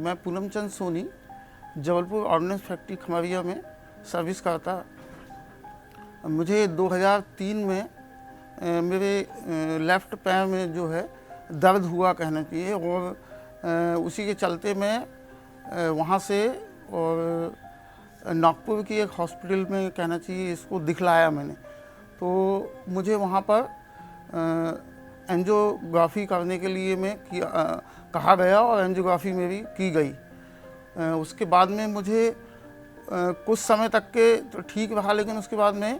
मैं Poonamchand Soni Jabalpur ordnance factory Khamaria में service करता। मुझे 2003 में मेरे लेफ़्ट पैर में जो है दर्द हुआ कहना चाहिए, और उसी के चलते मैं वहाँ से और नागपुर की एक हॉस्पिटल में कहना चाहिए इसको दिखलाया मैंने। तो मुझे वहाँ पर एंजियोग्राफी करने के लिए कहा गया और एंजियोग्राफी मेरी की गई। उसके बाद में मुझे कुछ समय तक के तो ठीक रहा, लेकिन उसके बाद में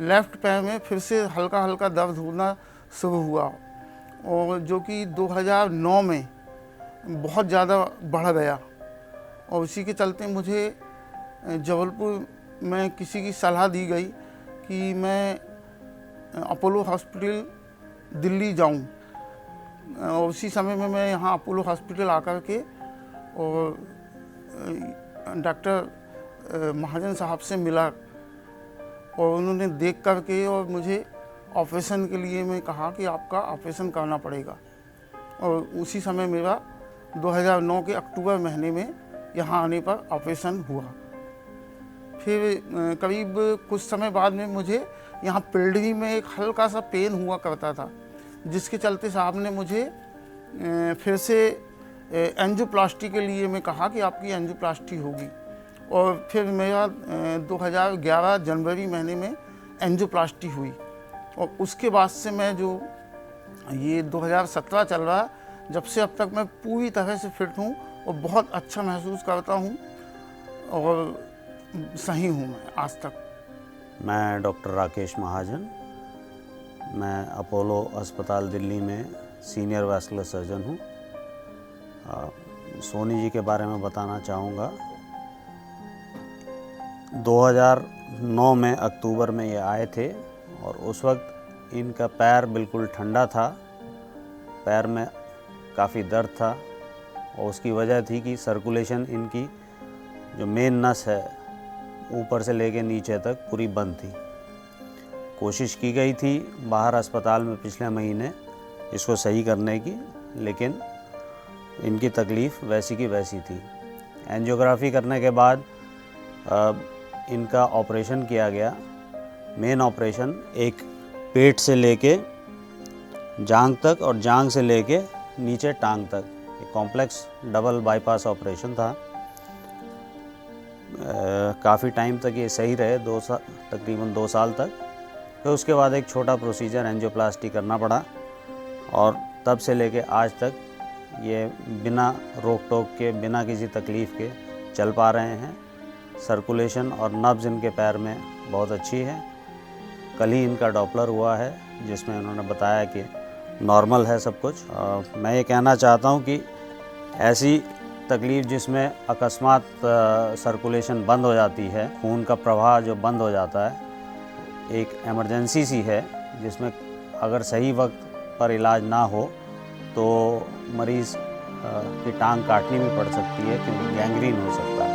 लेफ़्ट पैर में फिर से हल्का हल्का दर्द होना शुरू हुआ, और जो कि 2009 में बहुत ज़्यादा बढ़ गया। और उसी के चलते मुझे जबलपुर में किसी की सलाह दी गई कि मैं अपोलो हॉस्पिटल दिल्ली जाऊं। और उसी समय में मैं यहाँ अपोलो हॉस्पिटल आकर के और डॉक्टर महाजन साहब से मिला, और उन्होंने देख कर के और मुझे ऑपरेशन के लिए मैं कहा कि आपका ऑपरेशन करना पड़ेगा। और उसी समय मेरा 2009 के अक्टूबर महीने में यहाँ आने पर ऑपरेशन हुआ। फिर करीब कुछ समय बाद में मुझे यहाँ पिंडली में एक हल्का सा पेन हुआ करता था, जिसके चलते साहब ने मुझे फिर से एंजियोप्लास्टी के लिए मैं कहा कि आपकी एंजियोप्लास्टी होगी। और फिर मेरा 2011 जनवरी महीने में एंजियोप्लास्टी हुई, और उसके बाद से मैं जो ये 2017 चल रहा है, जब से अब तक मैं पूरी तरह से फिट हूँ और बहुत अच्छा महसूस करता हूँ और सही हूँ मैं आज तक। मैं डॉक्टर राकेश महाजन, मैं अपोलो अस्पताल दिल्ली में सीनियर वैस्कुलर सर्जन हूँ। सोनी जी के बारे में बताना चाहूँगा। 2009 में अक्टूबर में ये आए थे, और उस वक्त इनका पैर बिल्कुल ठंडा था, पैर में काफ़ी दर्द था, और उसकी वजह थी कि सर्कुलेशन इनकी जो मेन नस है ऊपर से लेके नीचे तक पूरी बंद थी। कोशिश की गई थी बाहर अस्पताल में पिछले महीने इसको सही करने की, लेकिन इनकी तकलीफ़ वैसी की वैसी थी। एंजियोग्राफी करने के बाद इनका ऑपरेशन किया गया। मेन ऑपरेशन एक पेट से लेके जांघ तक और जांघ से लेके नीचे टांग तक, एक कॉम्प्लेक्स डबल बाईपास ऑपरेशन था। काफ़ी टाइम तक ये सही रहे, तकरीबन 2 साल तक। फिर उसके बाद एक छोटा प्रोसीजर एंजियोप्लास्टी करना पड़ा, और तब से लेके आज तक ये बिना रोक टोक के, बिना किसी तकलीफ़ के चल पा रहे हैं। सर्कुलेशन और नब्ज़ इनके पैर में बहुत अच्छी है। कल ही इनका डॉपलर हुआ है, जिसमें उन्होंने बताया कि नॉर्मल है सब कुछ। मैं ये कहना चाहता हूँ कि ऐसी तकलीफ़ जिसमें अकस्मात सर्कुलेशन बंद हो जाती है, खून का प्रवाह जो बंद हो जाता है, एक इमरजेंसी सी है, जिसमें अगर सही वक्त पर इलाज ना हो तो मरीज़ की टांग काटनी भी पड़ सकती है, क्योंकि गैंग्रीन हो सकता है।